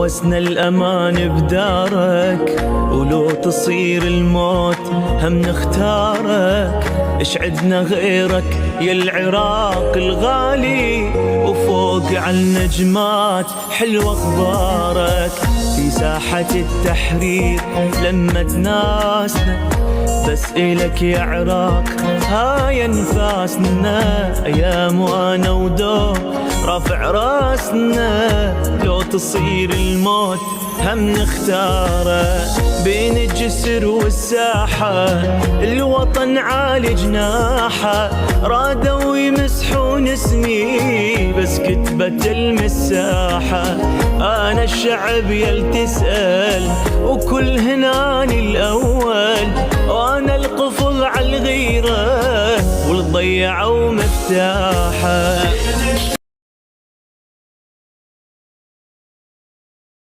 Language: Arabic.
وسنا الأمان بدارك، ولو تصير الموت هم نختارك. إش عدنا غيرك يا العراق الغالي، وفوق عالنجمات حلوة أخبارك. في ساحة التحرير لما تناسنا، بس إلك يا عراق هاي انفاسنا. أيام وأنا ودور رافع راسنا، لو تصير الموت هم نختاره. بين الجسر والساحة الوطن عالي جناحه، رادوا يمسحون اسمي بس كتبت المساحة. أنا الشعب يل تسأل وكل هناني الأول، وأنا القفل عالغيرة والضيعوا مفتاحه.